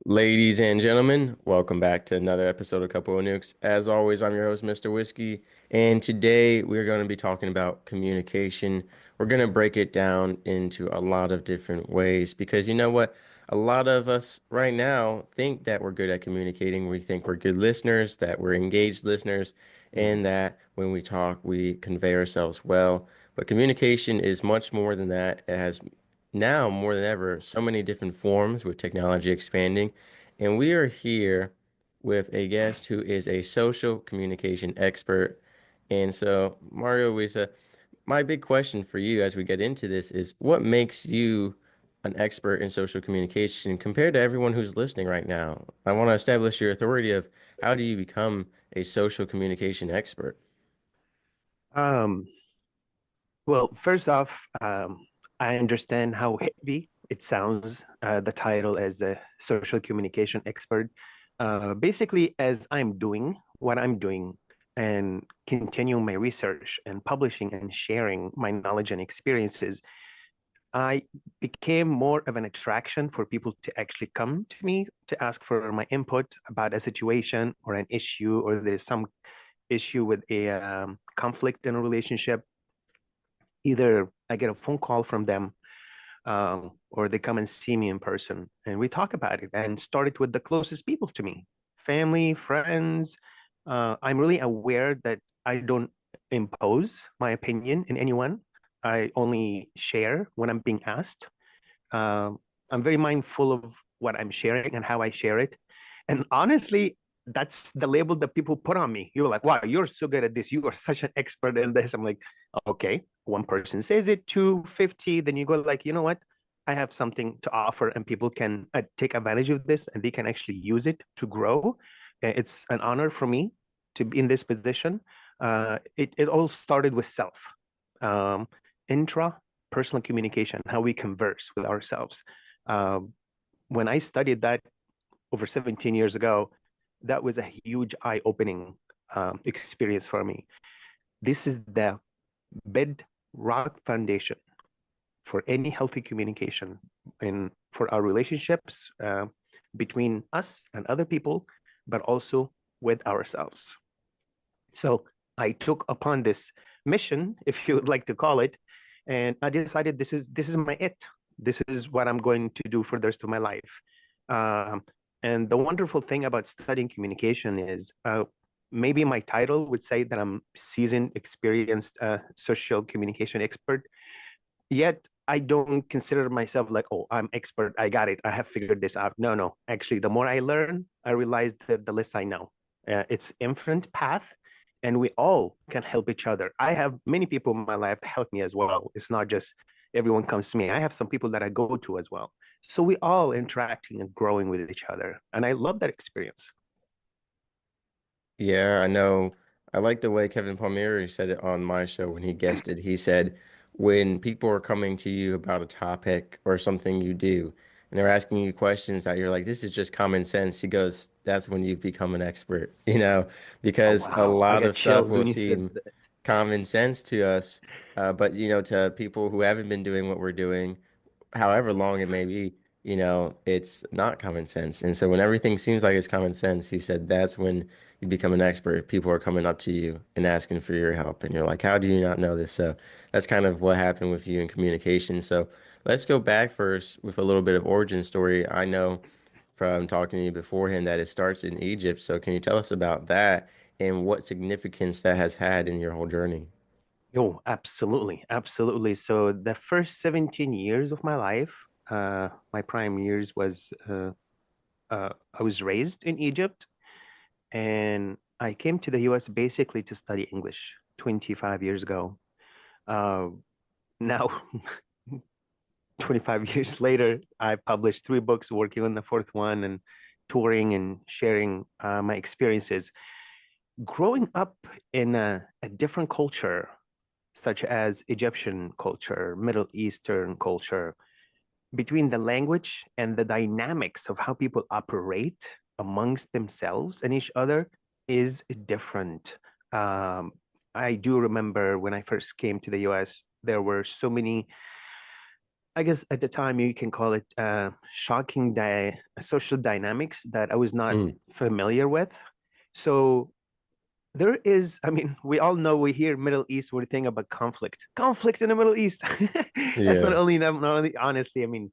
Ladies and gentlemen, welcome back to another episode of Couple of Nukes. As always, I'm your host, Mr. Whiskey, and today we're going to be talking about communication. We're going to break it down into a lot of different ways because you know what? A lot of us right now think that we're good at communicating. We think we're good listeners, that we're engaged listeners, Mhm. and that when we talk, we convey ourselves well. But communication is much more than that. It has now more than ever so many different forms with technology expanding. And we are here with a guest who is a social communication expert. And so, Mario Wissa, my big question for you as we get into this is what makes you an expert in social communication compared to everyone who's listening right now? I want to establish your authority of how do you become a social communication expert? Um, well, first off, I understand how heavy it sounds, the title as a social communication expert. Basically, as I'm doing what I'm doing and continuing my research and publishing and sharing my knowledge and experiences, I became more of an attraction for people to actually come to me to ask for my input about a situation or an issue, or there's some issue with a conflict in a relationship. Either I get a phone call from them, or they come and see me in person and we talk about it, and started with the closest people to me, family, friends. I'm really aware that I don't impose my opinion in anyone. I only share when I'm being asked. Um, I'm very mindful of what I'm sharing and how I share it. And honestly, that's the label that people put on me. You're like, wow, you're so good at this. You are such an expert in this. I'm like, okay, one person says it, 250, then you go like, you know what? I have something to offer and people can take advantage of this and they can actually use it to grow. It's an honor for me to be in this position. It all started with self. Um, Intrapersonal communication, how we converse with ourselves. Um, when I studied that over 17 years ago, that was a huge eye-opening experience for me. This is the bedrock foundation for any healthy communication and for our relationships between us and other people, but also with ourselves. So I took upon this mission, if you would like to call it, and I decided this is my it. This is what I'm going to do for the rest of my life. Um, and the wonderful thing about studying communication is maybe my title would say that I'm seasoned, experienced social communication expert. Yet I don't consider myself like, oh, I'm expert. I got it. I have figured this out. No, no. Actually, the more I learn, I realize that the less I know. It's infinite path, and we all can help each other. I have many people in my life that help me as well. It's not just everyone comes to me. I have some people that I go to as well. So we all interacting and growing with each other, and I love that experience. Yeah, I know. I like the way Kevin Palmieri said it on my show when he guested. He said, when people are coming to you about a topic or something you do, and they're asking you questions that you're like, this is just common sense, he goes, that's when you've become an expert, Oh because a wow, I lot got of stuff chills will when you said seem that. common sense to us, but, to people who haven't been doing what we're doing, however long it may be, it's not common sense. And so when everything seems like it's common sense, he said that's when you become an expert. People are coming up to you and asking for your help. And you're like, how do you not know this? So that's kind of what happened with you in communication. So let's go back first with a little bit of origin story. I know from talking to you beforehand that it starts in Egypt. So can you tell us about that and what significance that has had in your whole journey? Oh, absolutely, absolutely. So the first 17 years of my life, my prime years was I was raised in Egypt, and I came to the US basically to study English 25 years ago. Uh, Now, 25 years later, I published three books, working on the fourth one, and touring and sharing my experiences. Growing up in a different culture, such as Egyptian culture, Middle Eastern culture, between the language and the dynamics of how people operate amongst themselves and each other is different. Um, I do remember when I first came to the US, there were so many I guess at the time you can call it shocking social dynamics that I was not Mm, familiar with. So there is, I mean, we all know we hear Middle East, we're thinking about conflict in the Middle East. That's yeah. not only honestly, I mean,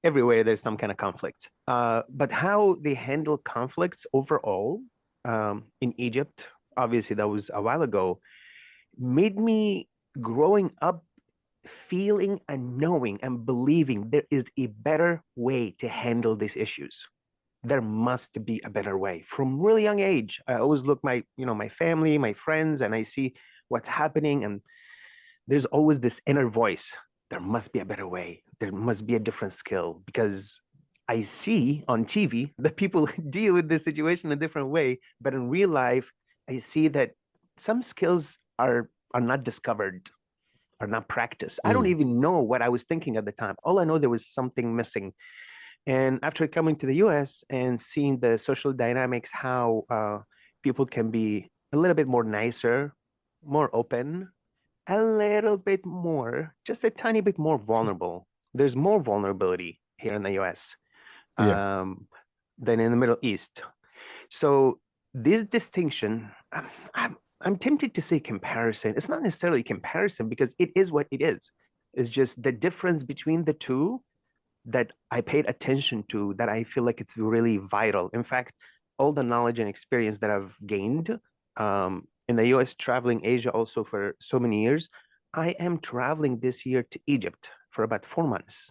everywhere there's some kind of conflict. But how they handle conflicts overall in Egypt, obviously that was a while ago, made me growing up feeling and knowing and believing there is a better way to handle these issues. There must be a better way. From really young age, I always look my family, my friends, and I see what's happening, and there's always this inner voice. There must be a better way. There must be a different skill because I see on TV that people deal with this situation a different way, but in real life, I see that some skills are not discovered, are not practiced. I don't Mm, even know what I was thinking at the time. All I know there was something missing. And after coming to the US and seeing the social dynamics, how people can be a little bit more nicer, more open, a little bit more, just a tiny bit more vulnerable. There's more vulnerability here in the US yeah. um, than in the Middle East. So this distinction, I'm tempted to say comparison. It's not necessarily comparison because it is what it is. It's just the difference between the two that I paid attention to that I feel like it's really vital. In fact, all the knowledge and experience that I've gained in the US, traveling Asia also for so many years, I am traveling this year to Egypt for about 4 months,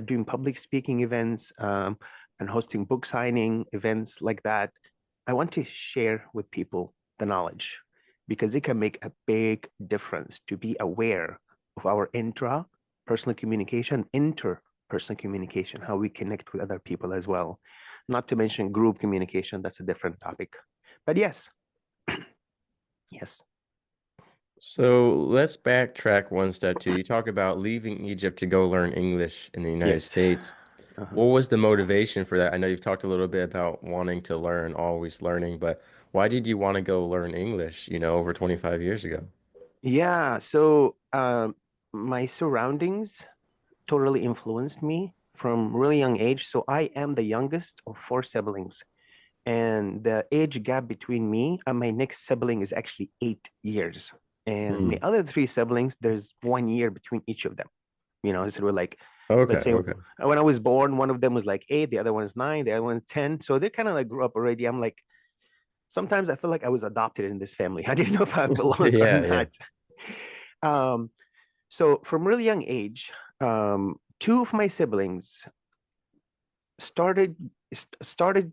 doing public speaking events and hosting book signing events like that. I want to share with people the knowledge because it can make a big difference to be aware of our intra-personal communication, interpersonal communication, how we connect with other people as well. Not to mention group communication, that's a different topic. But yes, yes, So let's backtrack one step too. You talk about leaving Egypt to go learn English in the United yes. States. Uh-huh. What was the motivation for that? I know you've talked a little bit about wanting to learn, always learning, but why did you want to go learn English, over 25 years ago? Yeah, so my surroundings totally influenced me from really young age. So I am the youngest of four siblings. And the age gap between me and my next sibling is actually 8 years. And my Hmm. other three siblings, there's 1 year between each of them. So we're like, let's Okay, say okay. when I was born, one of them was like 8, the other one is 9, the other one is 10. So they kind of like grew up already. I'm like, sometimes I feel like I was adopted in this family. I didn't know if I belonged or Yeah, yeah. not. Um, so from really young age, two of my siblings started started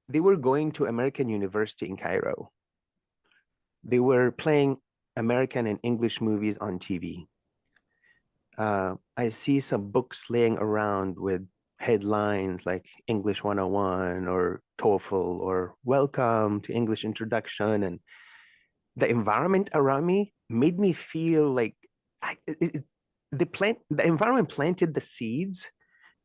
they were going to American University in Cairo. They were playing American and English movies on TV. I see some books laying around with headlines like English 101 or TOEFL or Welcome to English Introduction. And the environment around me made me feel like I, it, the environment planted the seeds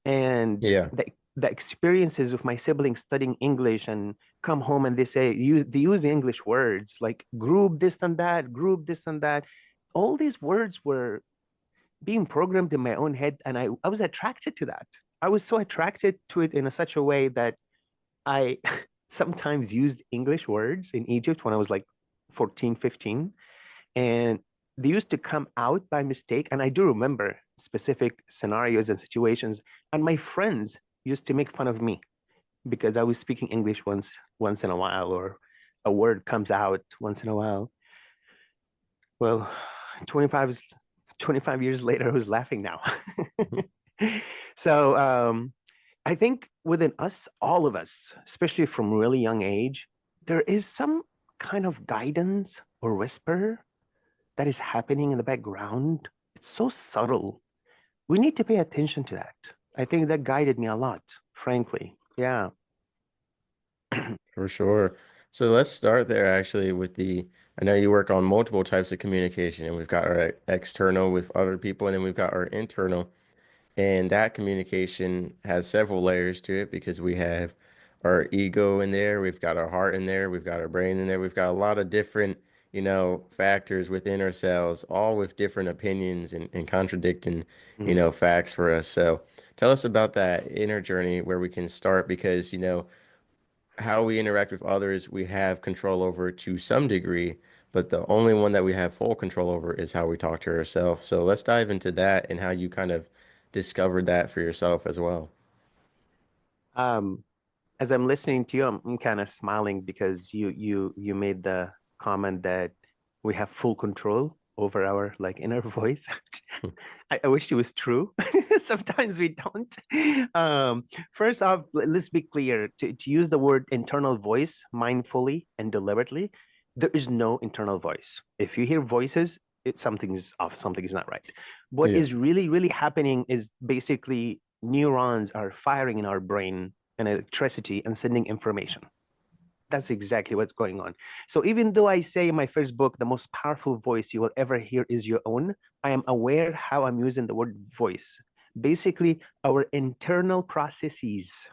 and Yeah. the experiences of my siblings studying English and come home and they use English words like group this and that. All these words were being programmed in my own head, and I was attracted to that. I was so attracted to it in such a way that I sometimes used English words in Egypt when I was like 14, 15, and they used to come out by mistake. And I do remember specific scenarios and situations, and my friends used to make fun of me because I was speaking English once in a while, or a word comes out once in a while. Well, 25 is 25 years later, who's laughing now? So I think within us, all of us, especially from really young age, there is some kind of guidance or whisper that is happening in the background. It's so subtle. We need to pay attention to that. I think that guided me a lot, frankly. Yeah. For sure. So let's start there actually with I know you work on multiple types of communication, and we've got our external with other people, and then we've got our internal. And that communication has several layers to it because we have our ego in there, we've got our heart in there, we've got our brain in there, we've got a lot of different factors within ourselves, all with different opinions and contradicting, Mm. facts for us. So tell us about that inner journey where we can start because, how we interact with others, we have control over to some degree, but the only one that we have full control over is how we talk to ourselves. So let's dive into that and how you kind of discovered that for yourself as well. Um, as I'm listening to you, I'm kind of smiling because you made the comment that we have full control over our like inner voice. I wish it was true. Sometimes we don't. First off, let's be clear. To use the word internal voice mindfully and deliberately, there is no internal voice. If you hear voices, something's off, something is not right. What Yeah. is really happening is basically neurons are firing in our brain and electricity and sending information. That's exactly what's going on. So even though I say in my first book, the most powerful voice you will ever hear is your own, I am aware how I'm using the word voice. Basically, our internal processes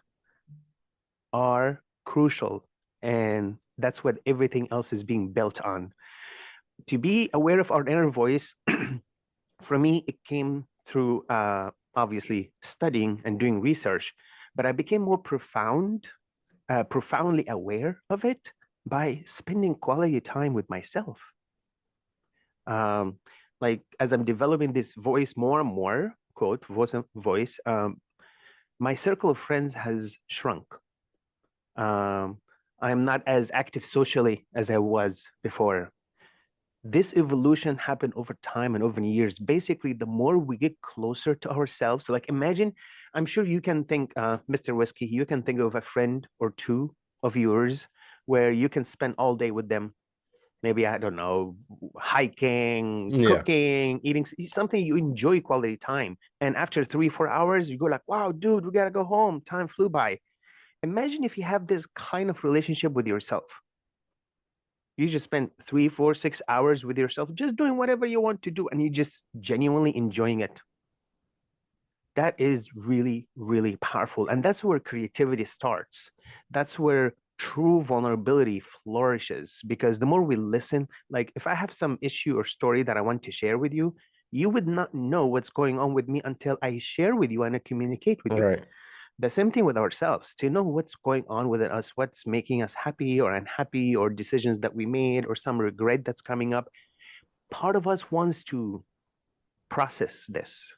are crucial, and that's what everything else is being built on. To be aware of our inner voice, for me, it came through obviously studying and doing research, but I became more profoundly aware of it by spending quality time with myself. Um, like as I'm developing this voice more and more, quote, voice, my circle of friends has shrunk. I'm not as active socially as I was before. This evolution happened over time and over years. Basically, the more we get closer to ourselves, so like imagine, I'm sure you can think, Mr. Whiskey, you can think of a friend or two of yours where you can spend all day with them. Maybe, I don't know, hiking, Yeah. cooking, eating something you enjoy quality time. And after 3, 4 hours, you go like, wow, dude, we gotta go home. Time flew by. Imagine if you have this kind of relationship with yourself. You just spend 3, 4, 6 hours with yourself, just doing whatever you want to do, and you just genuinely enjoying it. That is really powerful. And that's where creativity starts. That's where true vulnerability flourishes. Because the more we listen, like if I have some issue or story that I want to share with you, you would not know what's going on with me until I share with you and I communicate with you. Right. The same thing with ourselves, to know what's going on within us, what's making us happy or unhappy, or decisions that we made, or some regret that's coming up. Part of us wants to process this,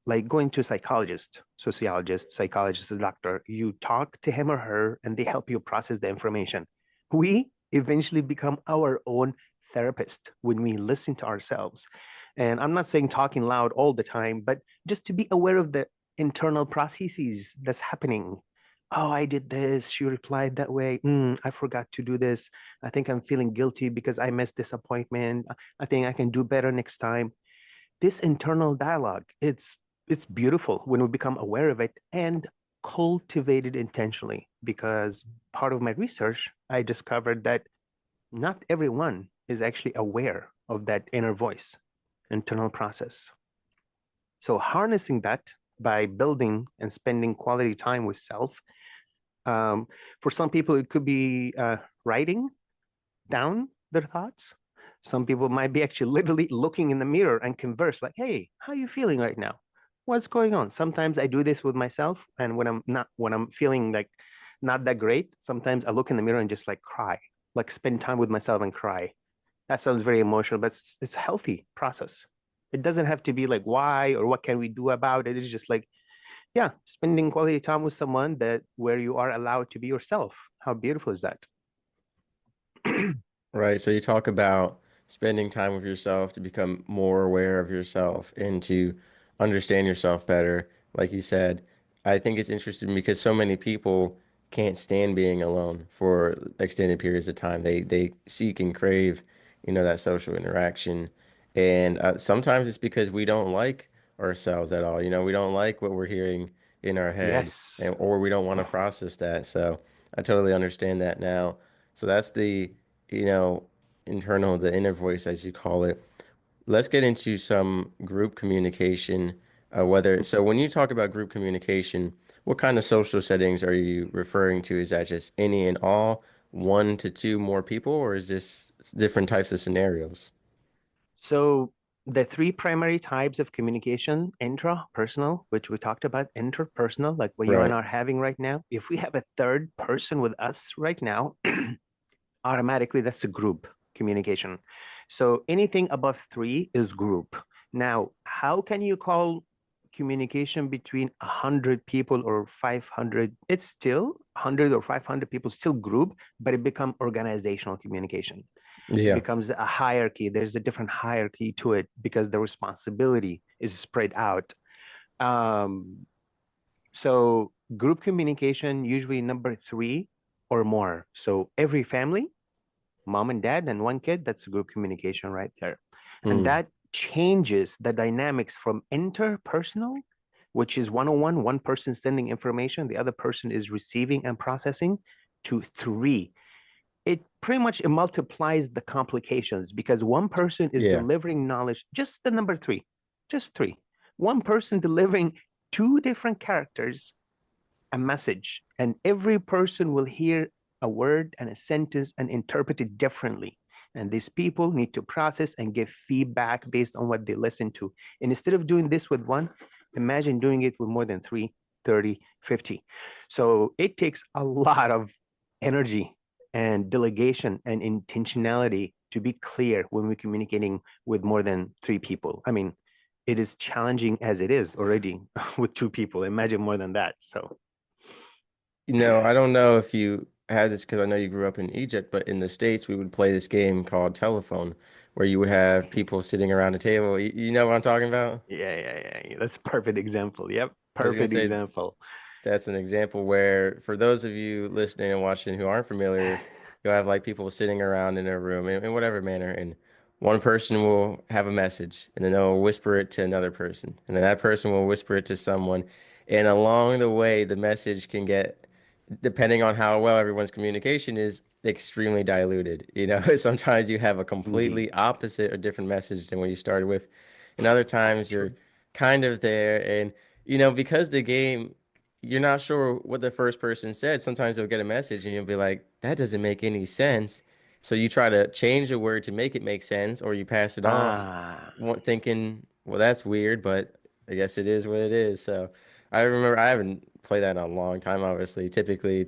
like going to a psychologist, sociologist, psychologist, a doctor. You talk to him or her, and they help you process the information. We eventually become our own therapist when we listen to ourselves. And I'm not saying talking loud all the time, but just to be aware of the internal processes that's happening. Oh, I did this. She replied that way. I forgot to do this. I think I'm feeling guilty because I missed this appointment. I think I can do better next time. This internal dialogue, it's beautiful when we become aware of it and cultivate it intentionally. Because part of my research, I discovered that not everyone is actually aware of that inner voice, internal process. So harnessing that by building and spending quality time with self. Um, for some people, it could be writing down their thoughts. Some people might be actually literally looking in the mirror and converse like, hey, how are you feeling right now? What's going on? Sometimes I do this with myself. And when I'm feeling like not that great, sometimes I look in the mirror and just like cry, like spend time with myself and cry. That sounds very emotional, but it's a healthy process. It doesn't have to be like why or what can we do about it. It's just like, yeah, spending quality time with someone that where you are allowed to be yourself. How beautiful is that? Right. So you talk about spending time with yourself to become more aware of yourself and to understand yourself better. Like you said, I think it's interesting because so many people can't stand being alone for extended periods of time. They seek and crave, that social interaction. And sometimes it's because we don't like ourselves at all. We don't like what we're hearing in our head, Yes. or we don't want to Oh, process that. So I totally understand that now. So that's the you know, internal, the inner voice, as you call it. Let's get into some group communication. So when you talk about group communication, what kind of social settings are you referring to? Is that just any and all, one to two more people, or is this different types of scenarios? So the three primary types of communication, intrapersonal, which we talked about, interpersonal, like what you and Right. I are having right now. If we have a third person with us right now, automatically that's a group communication. So anything above three is group. Now, how can you call communication between 100 people or 500? It's still 100 or 500 people, still group, but it becomes organizational communication. It Yeah. becomes a hierarchy. There's a different hierarchy to it because the responsibility is spread out. Um, so group communication, usually number three or more. So every family, mom and dad and one kid, that's group communication right there. And Mm. that changes the dynamics from interpersonal, which is one-on-one, one person sending information, the other person is receiving and processing, to three. It pretty much it multiplies the complications because one person is Yeah. delivering knowledge, just the number three, just three. One person delivering two different characters a message, and every person will hear a word and a sentence and interpret it differently. And these people need to process and give feedback based on what they listen to. And instead of doing this with one, imagine doing it with more than three, 30, 50. So it takes a lot of energy and delegation and intentionality to be clear when we're communicating with more than three people. I mean, it is challenging as it is already with two people. Imagine more than that. So I don't know if you had this because I know you grew up in Egypt, but in the States, we would play this game called telephone, where you would have people sitting around a table. You know what I'm talking about? yeah. That's a perfect example. Yep, I was gonna perfect say example. that's an example where, for those of you listening and watching who aren't familiar, you'll have like people sitting around in a room in whatever manner, and one person will have a message, and then they'll whisper it to another person, and then that person will whisper it to someone, and along the way, the message can get, depending on how well everyone's communication is, extremely diluted. Sometimes you have a completely Indeed. opposite or different message than what you started with, and other times you're True. kind of there, and because the game you're not sure what the first person said. Sometimes you'll get a message and you'll be like, that doesn't make any sense. So you try to change a word to make it make sense, or you pass it on, Ah, thinking, well, that's weird, but I guess it is what it is. So I remember I haven't played that in a long time, obviously. Typically,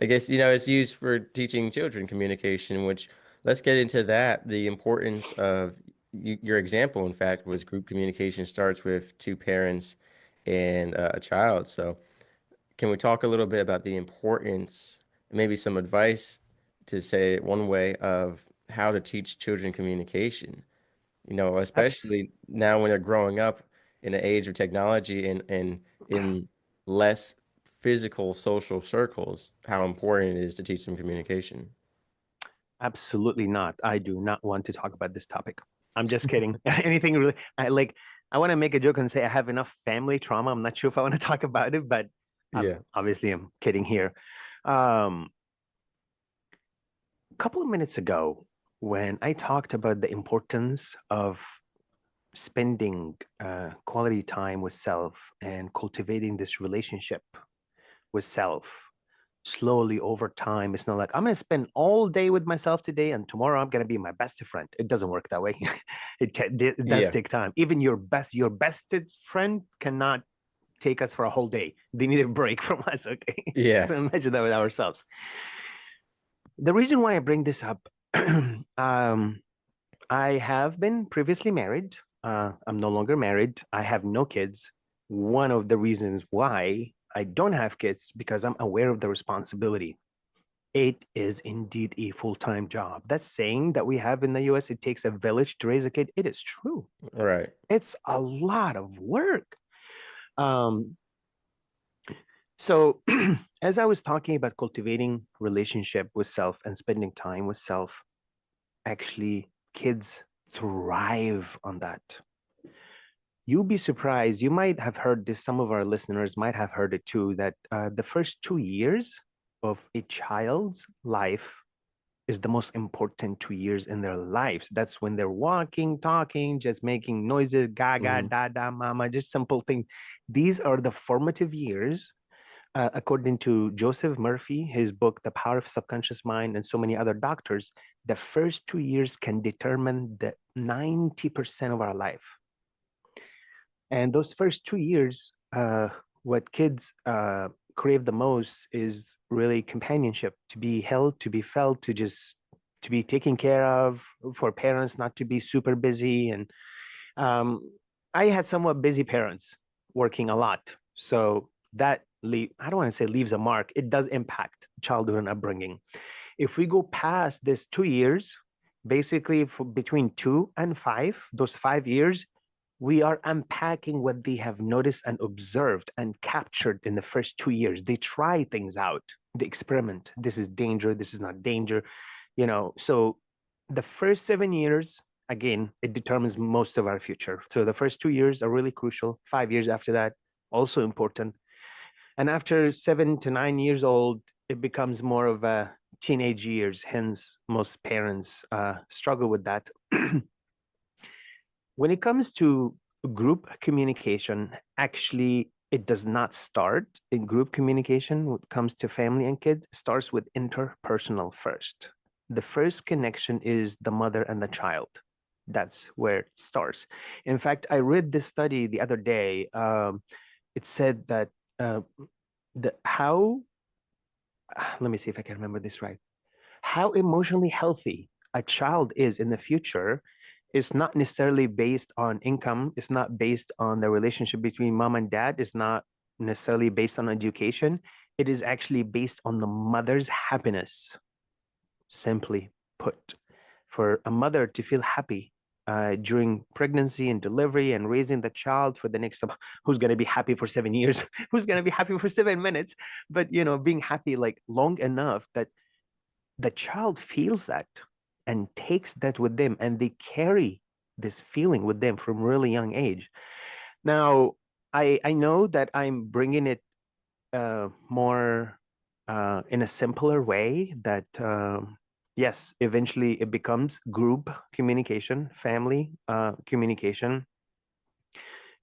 I guess, it's used for teaching children communication, which let's get into that. The importance of your example, in fact, was group communication starts with two parents and a child. So, can we talk a little bit about the importance, maybe some advice to say it one way of how to teach children communication? abs Especially now when they're growing up in an age of technology and in less physical social circles, how important it is to teach them communication. absolutely not. I do not want to talk about this topic. I'm just kidding. Anything really, I want to make a joke and say I have enough family trauma. I'm not sure if I want to talk about it, but Yeah. I'm kidding here. Um, a couple of minutes ago, when I talked about the importance of spending quality time with self and cultivating this relationship with self slowly over time. It's not like I'm going to spend all day with myself today and tomorrow I'm going to be my best friend. It doesn't work that way. It does Yeah. take time. Even your best friend cannot take us for a whole day. They need a break from us. Okay. Yeah. So imagine that with ourselves. The reason why I bring this up, I have been previously married. I'm no longer married. I have no kids. One of the reasons why I don't have kids because I'm aware of the responsibility. It is indeed a full-time job. That saying that we have in the US, it takes a village to raise a kid. It is true. Right. It's a lot of work. Um, so as I was talking about cultivating relationship with self and spending time with self, actually kids thrive on that. You'll be surprised. You might have heard this. Some of our listeners might have heard it too, that the first 2 years of a child's life is the most important 2 years in their lives. That's when they're walking, talking, just making noises, gaga, Hmm. da, da, mama, just simple things. These are the formative years according to Joseph Murphy, his book, The Power of Subconscious Mind, and so many other doctors, the first 2 years can determine the 90% of our life. And those first 2 years, what kids crave the most is really companionship, to be held, to be felt, to be taken care of, for parents not to be super busy. And um, I had somewhat busy parents working a lot. So I don't want to say leaves a mark. It does impact childhood and upbringing. If we go past this 2 years, basically between 2 and 5, those 5 years, we are unpacking what they have noticed and observed and captured in the first 2 years. They try things out, they experiment. This is danger, this is not danger, So the first 7 years, again, it determines most of our future. So the first 2 years are really crucial. 5 years after that, also important. And after 7 to 9 years old, it becomes more of a teenage years. Hence, most parents struggle with that. When it comes to group communication, actually, it does not start in group communication. When it comes to family and kids, it starts with interpersonal first. The first connection is the mother and the child. That's where it starts. In fact, I read this study the other day. It said that uh, the how let me see if I can remember this right. How emotionally healthy a child is in the future is not necessarily based on income. It's not based on the relationship between mom and dad. It's not necessarily based on education. It is actually based on the mother's happiness, simply put. For a mother to feel happy during pregnancy and delivery and raising the child for the next, who's going to be happy for 7 years, who's going to be happy for 7 minutes, but being happy like long enough that the child feels that and takes that with them, and they carry this feeling with them from really young age. Now, I know that I'm bringing it more in a simpler way, that yes, eventually it becomes group communication, family communication.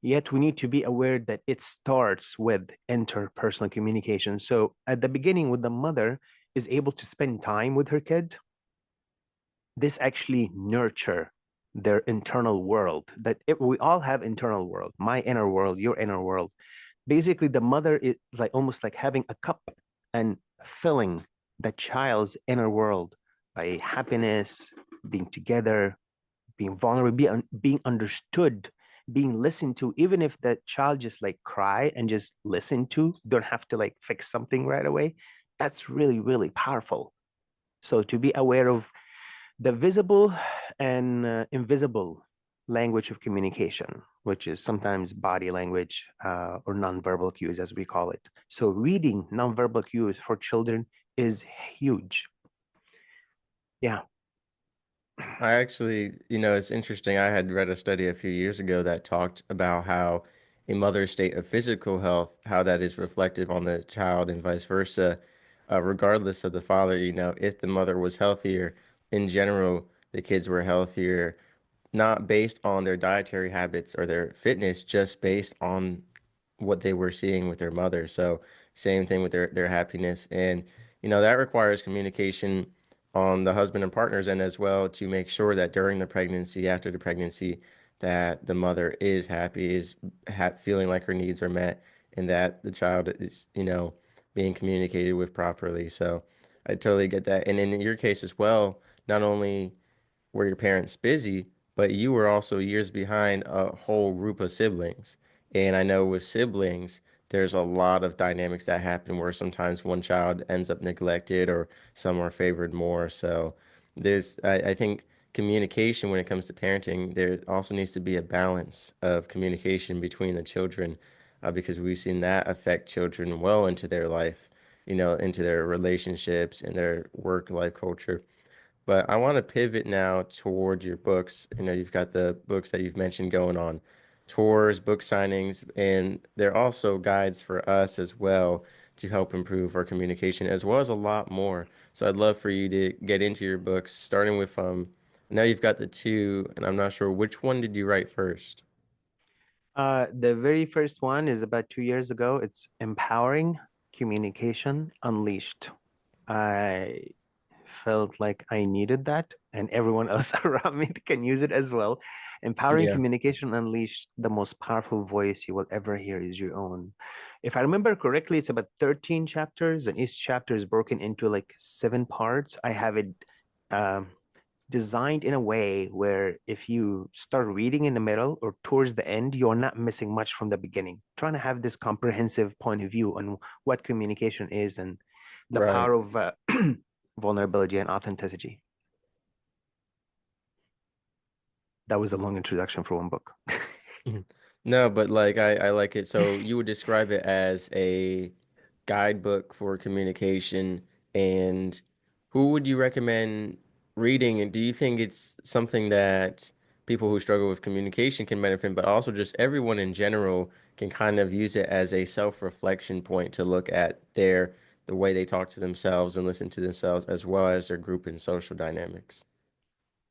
Yet we need to be aware that it starts with interpersonal communication. So at the beginning, with the mother is able to spend time with her kid, this actually nurture their internal world. We all have internal world, my inner world, your inner world. Basically, the mother is like almost like having a cup and filling the child's inner world by happiness, being together, being vulnerable, being understood, being listened to. Even if the child just like cry and just listen to, don't have to like fix something right away. That's really, really powerful. So to be aware of the visible and invisible language of communication, which is sometimes body language or nonverbal cues, as we call it. So reading nonverbal cues for children is huge. Yeah. I actually, it's interesting. I had read a study a few years ago that talked about how a mother's state of physical health, how that is reflective on the child and vice versa, regardless of the father. If the mother was healthier, in general, the kids were healthier, not based on their dietary habits or their fitness, just based on what they were seeing with their mother. So same thing with their happiness. And that requires communication on the husband and partner's end as well, to make sure that during the pregnancy, after the pregnancy, that the mother is happy, is feeling like her needs are met, and that the child is, being communicated with properly. So I totally get that. And in your case as well, not only were your parents busy, but you were also years behind a whole group of siblings. And I know with siblings, there's a lot of dynamics that happen where sometimes one child ends up neglected or some are favored more. So I think communication when it comes to parenting, there also needs to be a balance of communication between the children, because we've seen that affect children well into their life, into their relationships and their work life culture. But I want to pivot now toward your books. You've got the books that you've mentioned going on tours, book signings, and they're also guides for us as well to help improve our communication, as well as a lot more. So I'd love for you to get into your books, starting with now you've got the two, and I'm not sure which one did you write first? The very first one is about 2 years ago. It's empowering. Communication Unleashed. I felt like I needed that, and everyone else around me can use it as well. Empowering Yeah, Communication Unleashed, the most powerful voice you will ever hear is your own. If I remember correctly, it's about 13 chapters, and each chapter is broken into like 7 parts. I have it um, designed in a way where if you start reading in the middle or towards the end, you're not missing much from the beginning. Trying to have this comprehensive point of view on what communication is and the right. power of vulnerability and authenticity. That was a long introduction for one book. Mhm. No, but like I like it. So you would describe it as a guidebook for communication, and who would you recommend reading? And do you think it's something that people who struggle with communication can benefit, but also just everyone in general can kind of use it as a self-reflection point to look at the way they talk to themselves and listen to themselves as well as their group and social dynamics?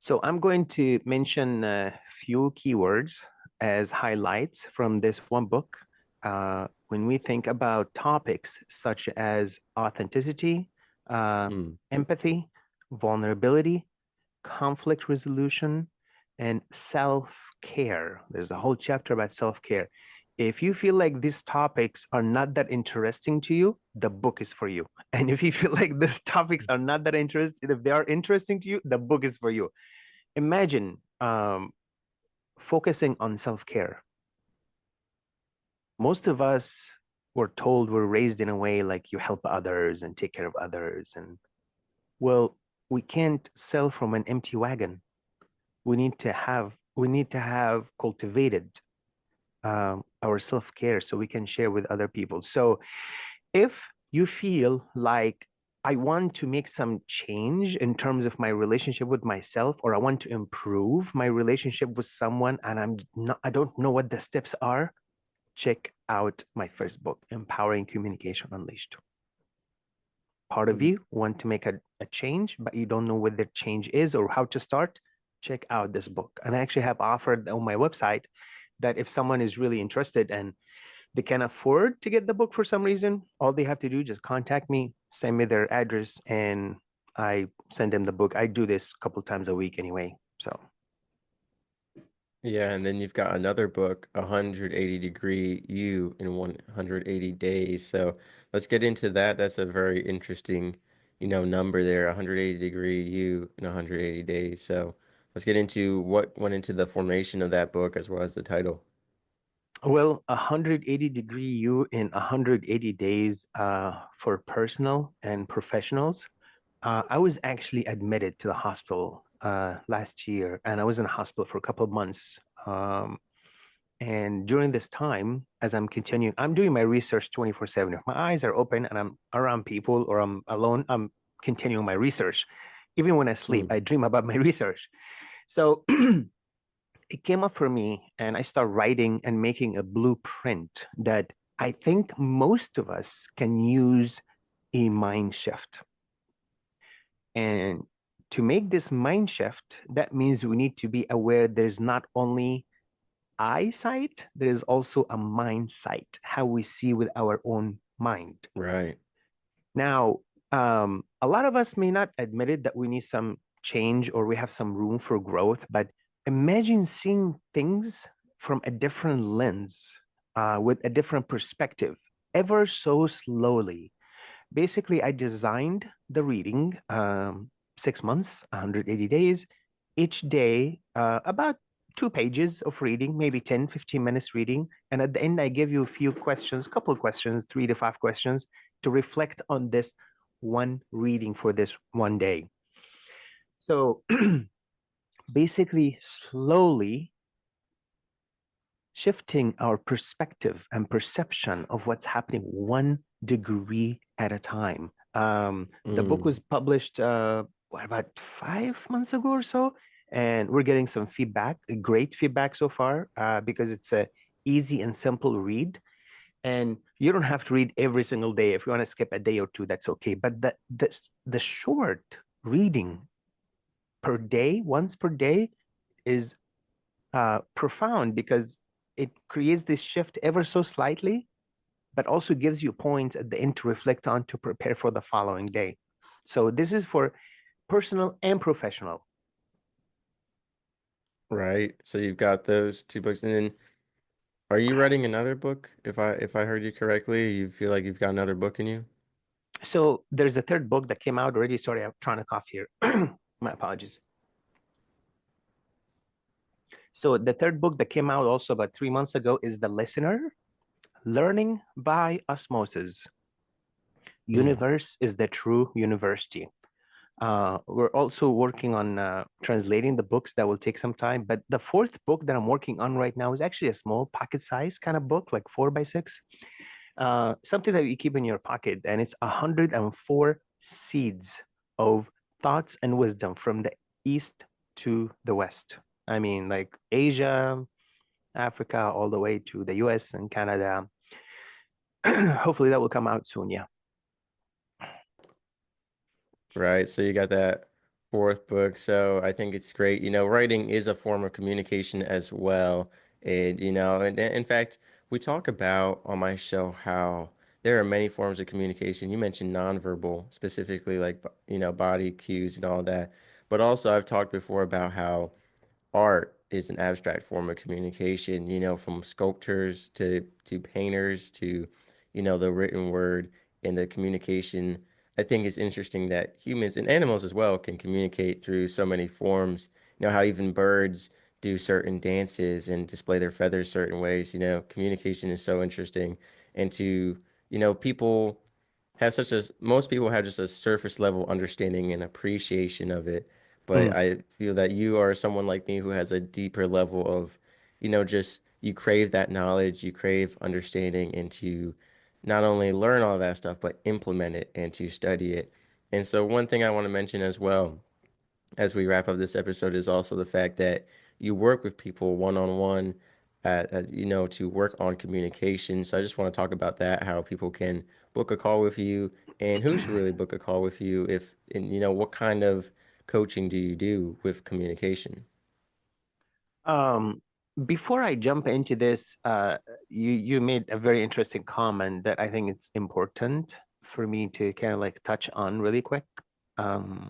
So I'm going to mention a few keywords as highlights from this one book. When we think about topics such as authenticity, uh, Mm, empathy, vulnerability, conflict resolution, and self-care. There's a whole chapter about self-care. If you feel like these topics are not that interesting to you, the book is for you. And if you feel like these topics are not that interesting, if they are interesting to you, the book is for you. Imagine focusing on self-care. Most of us were told, we're raised in a way like you help others and take care of others. And well, we can't sell from an empty wagon. We need to have cultivated our self-care so we can share with other people. So if you feel like I want to make some change in terms of my relationship with myself, or I want to improve my relationship with someone, and I don't know what the steps are, check out my first book, Empowering Communication Unleashed. Part of mm. you want to make a change, but you don't know what the change is or how to start, check out this book. And I actually have offered on my website that if someone is really interested and they can afford to get the book for some reason, all they have to do just contact me, send me their address, and I send them the book. I do this a couple times a week anyway. So, Yeah, and then you've got another book, 180 Degree You in 180 Days. So let's get into that. That's a very interesting, number there, 180 Degree You in 180 days. So let's get into what went into the formation of that book as well as the title. well, 180-degree you in 180 days for personal and professionals. I was actually admitted to the hospital last year, and I was in the hospital for a couple of months. And during this time, as I'm continuing, I'm doing my research 24/7. If my eyes are open and I'm around people or I'm alone, I'm continuing my research. Even when I sleep, Mm, I dream about my research. So it came up for me, and I start writing and making a blueprint that I think most of us can use a mind shift. And to make this mind shift, that means we need to be aware there's not only eyesight, there is also a mind sight, how we see with our own mind. right. Now, a lot of us may not admit it that we need some change or we have some room for growth, but imagine seeing things from a different lens, with a different perspective, ever so slowly. Basically, I designed the reading 6 months, 180 days, each day, about 2 pages of reading, maybe 10, 15 minutes reading. And at the end, I give you a few questions, a couple of questions, 3 to 5 questions to reflect on this one reading for this one day. So basically, slowly shifting our perspective and perception of what's happening 1 degree at a time. The book Mm, was published, what, about 5 months ago or so, and we're getting some feedback, great feedback so far, because it's a easy and simple read. And you don't have to read every single day. If you want to skip a day or two, that's okay. But the short reading per day, once per day, is profound because it creates this shift ever so slightly. but also gives you points at the end to reflect on to prepare for the following day. So this is for personal and professional. Right. So you've got those two books, and then are you writing another book? If I heard you correctly, you feel like you've got another book in you? So there's a third book that came out already. Sorry, I'm trying to cough here. My apologies. So the third book that came out also about 3 months ago is The Listener, Learning by Osmosis. Hmm. Universe is the true university. We're also working on translating the books. That will take some time. But the fourth book that I'm working on right now is actually a small pocket size kind of book, like 4 by 6, something that you keep in your pocket. And it's 104 seeds of thoughts and wisdom from the East to the West. I mean, like Asia, Africa, all the way to the US and Canada. Hopefully that will come out soon. Yeah. Right. So you got that fourth book. So I think it's great. Writing is a form of communication as well. And in fact, we talk about on my show how there are many forms of communication. You mentioned nonverbal, specifically like, body cues and all that. But also I've talked before about how art is an abstract form of communication, from sculptors to painters to, the written word and the communication. I think it's interesting that humans and animals as well can communicate through so many forms. How even birds do certain dances and display their feathers certain ways. Communication is so interesting. And people have most people have just a surface level understanding and appreciation of it. But Mm. I feel that you are someone like me who has a deeper level of, just you crave that knowledge, you crave understanding, and to not only learn all that stuff, but implement it and to study it. And so, one thing I want to mention as well as we wrap up this episode is also the fact that you work with people one on one to work on communication. So I just want to talk about that, how people can book a call with you and who should really book a call with you and what kind of coaching do you do with communication? Um, Before I jump into this, you made a very interesting comment that I think it's important for me to kind of like touch on really quick. Um,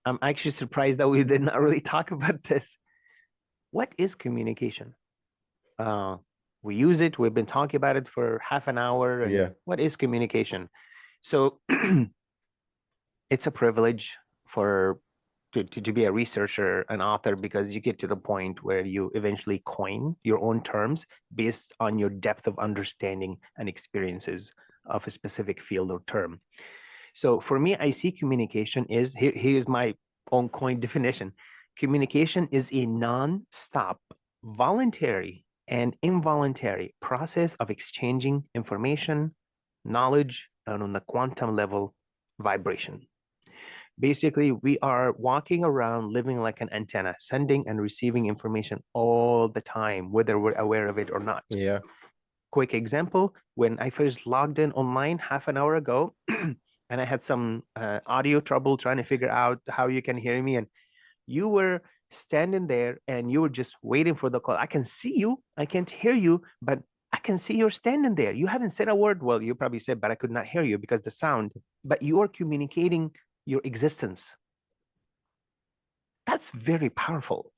I'm actually surprised that we did not really talk about this. What is communication? Uh, we use it. We've been talking about it for half an hour. And Yeah. what is communication? So it's a privilege for to be a researcher, an author, because you get to the point where you eventually coin your own terms based on your depth of understanding and experiences of a specific field or term. So for me, I see communication is here's my own coin definition. Communication is a non-stop, voluntary, and involuntary process of exchanging information, knowledge, and on the quantum level, vibration. Basically, we are walking around living like an antenna, sending and receiving information all the time, whether we're aware of it or not. Yeah. Quick example, when I first logged in online half an hour ago, and I had some audio trouble trying to figure out how you can hear me, and you were standing there and you were just waiting for the call. I can see you, I can't hear you, but I can see you're standing there. You haven't said a word. Well, you probably said, but I could not hear you because the sound, but you are communicating your existence. That's very powerful.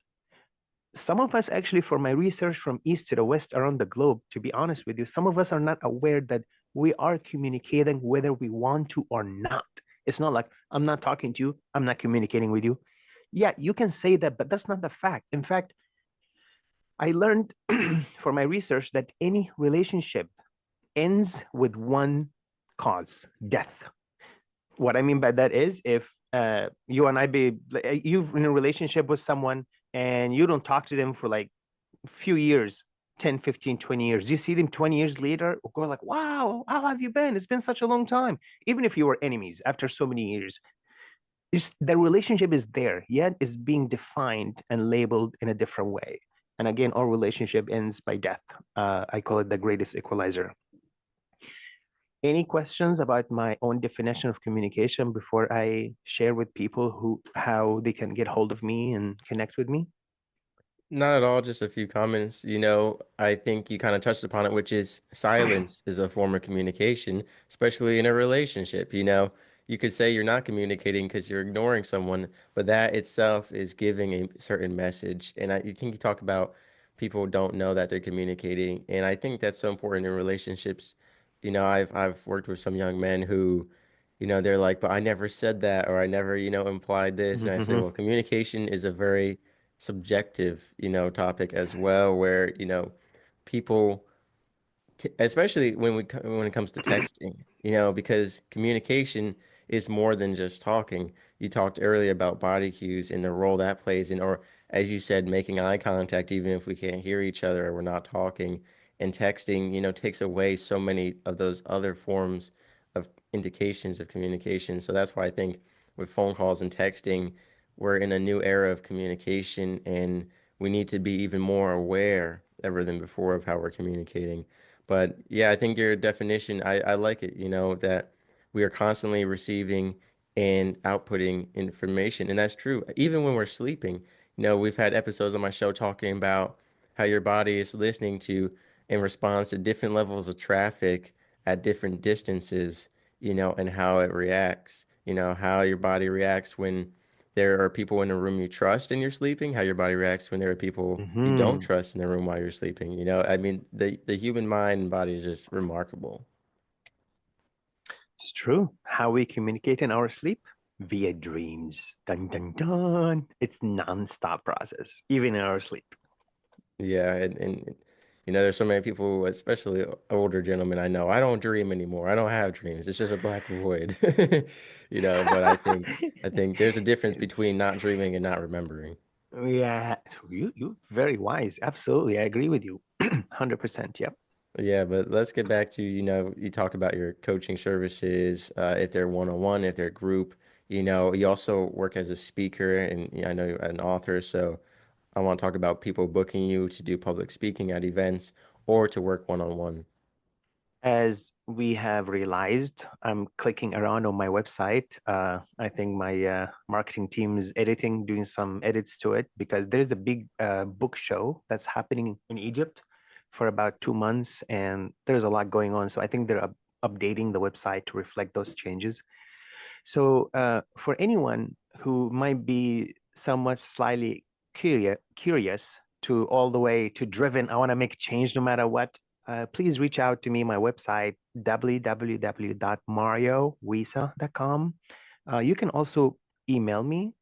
Some of us, actually, for my research from east to the west around the globe, to be honest with you, some of us are not aware that we are communicating whether we want to or not. It's not like I'm not talking to you, I'm not communicating with you. Yeah, you can say that, but that's not the fact. In fact, I learned for my research that any relationship ends with one cause, death. What I mean by that is if you and I be you've in a relationship with someone and you don't talk to them for like a few years, 10, 15, 20 years. You see them 20 years later, go like, wow, how have you been? It's been such a long time. Even if you were enemies after so many years, the relationship is there, yet is being defined and labeled in a different way. And again, our relationship ends by death. I call it the greatest equalizer. Any questions about my own definition of communication before I share with people who how they can get hold of me and connect with me? Not at all, just a few comments. I think you kind of touched upon it, which is silence is a form of communication, especially in a relationship. You could say you're not communicating because you're ignoring someone, but that itself is giving a certain message. And you think you talk about people don't know that they're communicating, and I think that's so important in relationships. I've worked with some young men who, they're like, but I never said that, or I never, implied this. And I say, Hmm. well, communication is a very subjective, topic as well, where, people t especially when it comes to texting, because communication is more than just talking. You talked earlier about body cues and the role that plays in, or as you said, making eye contact, even if we can't hear each other or we're not talking. And texting, takes away so many of those other forms of indications of communication. So that's why I think with phone calls and texting, we're in a new era of communication, and we need to be even more aware ever than before of how we're communicating. But yeah, I think your definition, I like it, that we are constantly receiving and outputting information. And that's true. Even when we're sleeping, we've had episodes on my show talking about how your body is listening to and responds to different levels of traffic at different distances, and how it reacts, how your body reacts when there are people in the room you trust and you're sleeping, how your body reacts when there are people you don't Hmm. trust in the room while you're sleeping. I mean, the human mind and body is just remarkable. It's true. How we communicate in our sleep via dreams. Dun dun dun. It's non-stop process, even in our sleep. Yeah, and there's so many people, especially older gentlemen I know. I don't dream anymore. I don't have dreams. It's just a black void. But I think there's a difference It's between not dreaming and not remembering. yeah. You very wise. Absolutely, I agree with you. 100%. Yep. Yeah, but let's get back to, you talk about your coaching services, if they're one-on-one, if they're group, you also work as a speaker and I know you're an author, so I want to talk about people booking you to do public speaking at events or to work one-on-one. As we have realized, I'm clicking around on my website. I think my marketing team is editing, doing some edits to it because there's a big book show that's happening in Egypt for about 2 months, and there's a lot going on. So I think they're updating the website to reflect those changes. So for anyone who might be somewhat slightly curious to all the way to driven, I want to make change no matter what. Please reach out to me. My website www.mariowissa.com. You can also email me.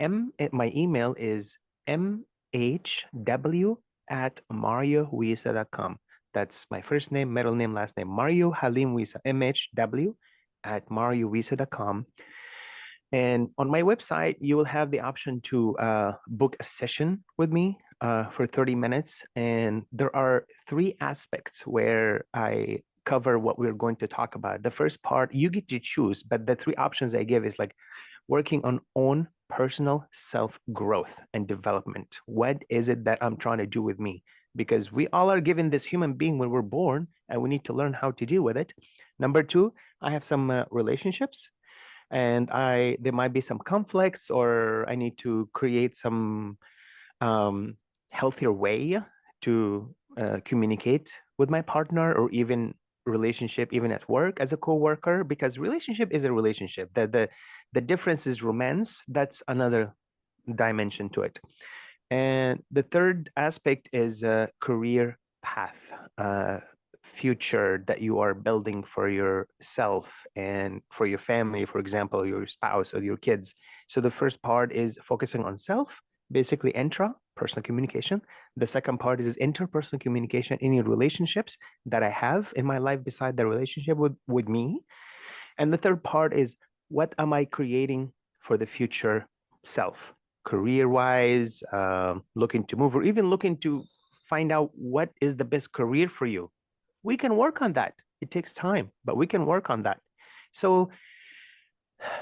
My email is mhw@mariowissa.com. That's my first name, middle name, last name. Mario Halim Wissa, mhw@mariowissa.com. And on my website, you will have the option to book a session with me for 30 minutes. And there are three aspects where I cover what we're going to talk about. The first part, you get to choose, but the three options I give is like working on own personal self growth and development. What is it that I'm trying to do with me? Because we all are given this human being when we're born, and we need to learn how to deal with it. Number two, I have some relationships, and I there might be some conflicts, or I need to create some um, healthier way to communicate with my partner, or even relationship, even at work as a coworker, because relationship is a relationship. The difference is romance. That's another dimension to it. And the third aspect is a career path, future that you are building for yourself and for your family, for example, your spouse or your kids. So the first part is focusing on self, basically intra personal communication. The second part is interpersonal communication in your relationships that I have in my life beside the relationship with me. And the third part is what am I creating for the future self, career wise, looking to move, or even looking to find out what is the best career for you. We can work on that. It takes time, but we can work on that. So,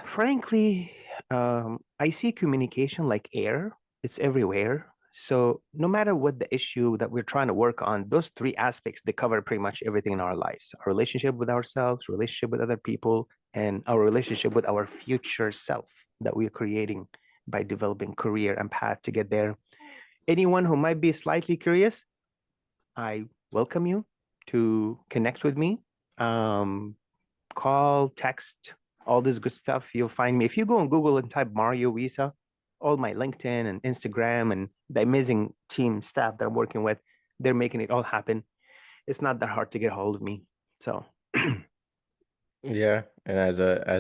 frankly, I see communication like air, it's everywhere. So, no matter what the issue that we're trying to work on, those three aspects, they cover pretty much everything in our lives: our relationship with ourselves, relationship with other people, and our relationship with our future self that we're creating by developing career and path to get there. anyone who might be slightly curious, I welcome you to connect with me. Um, Call, text, all this good stuff. You'll find me. If you go on Google and type Mario Wissa, all my LinkedIn and Instagram and the amazing team staff that I'm working with, they're making it all happen. It's not that hard to get a hold of me. So Yeah, and as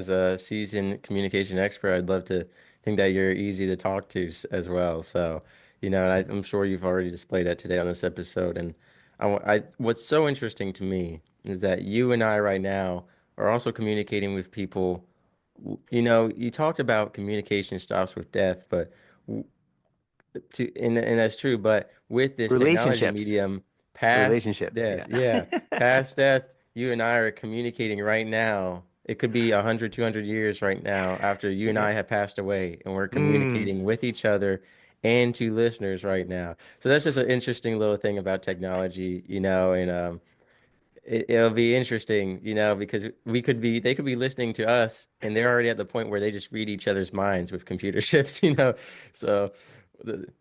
a seasoned communication expert, I'd love to think that you're easy to talk to as well. So, and I'm sure you've already displayed that today on this episode. And what's so interesting to me is that you and I right now are also communicating with people. You talked about communication stops with death, but and that's true, but with this technology relationships, medium, past relationships, death, yeah. yeah, past death, you and I are communicating right now. It could be 100, 200 years right now after you and Yeah. I have passed away, and we're Mm. communicating with each other and to listeners right now. So that's just an interesting little thing about technology, and it'll be interesting, because they could be listening to us and they're already at the point where they just read each other's minds with computer chips, So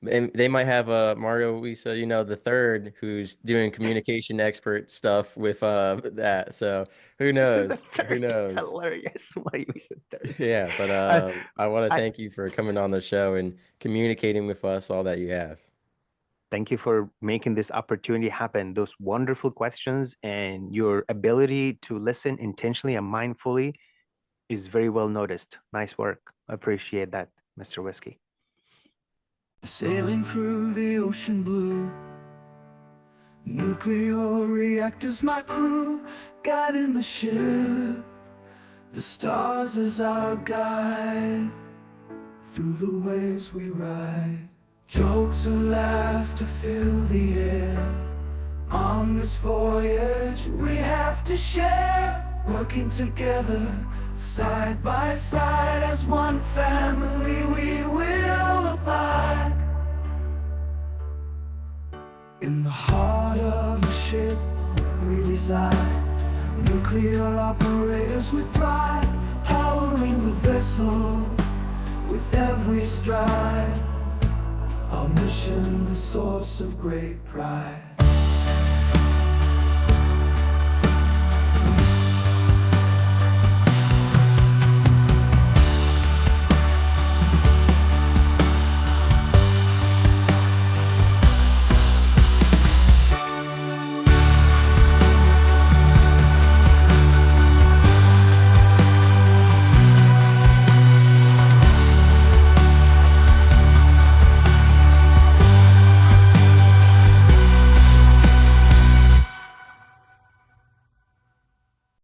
and they might have Mario Wissa, the third, who's doing communication expert stuff with that. So who You said the knows? Who third. It's knows? hilarious. Why you said third? Yeah, but Uh, I want to I thank you for coming on the show and communicating with us all that you have. thank you for making this opportunity happen. Those wonderful questions and your ability to listen intentionally and mindfully is very well noticed. Nice work. I appreciate that, Mr. Whiskey. Sailing through the ocean blue, nuclear reactors my crew, guiding the ship, the stars as our guide, through the waves we ride, jokes and laughter fill the air. On this voyage we have to share, working together, side by side, as one family we will abide. In the heart of the ship we reside, nuclear operators with pride, powering the vessel with every stride. Our mission, a source of great pride.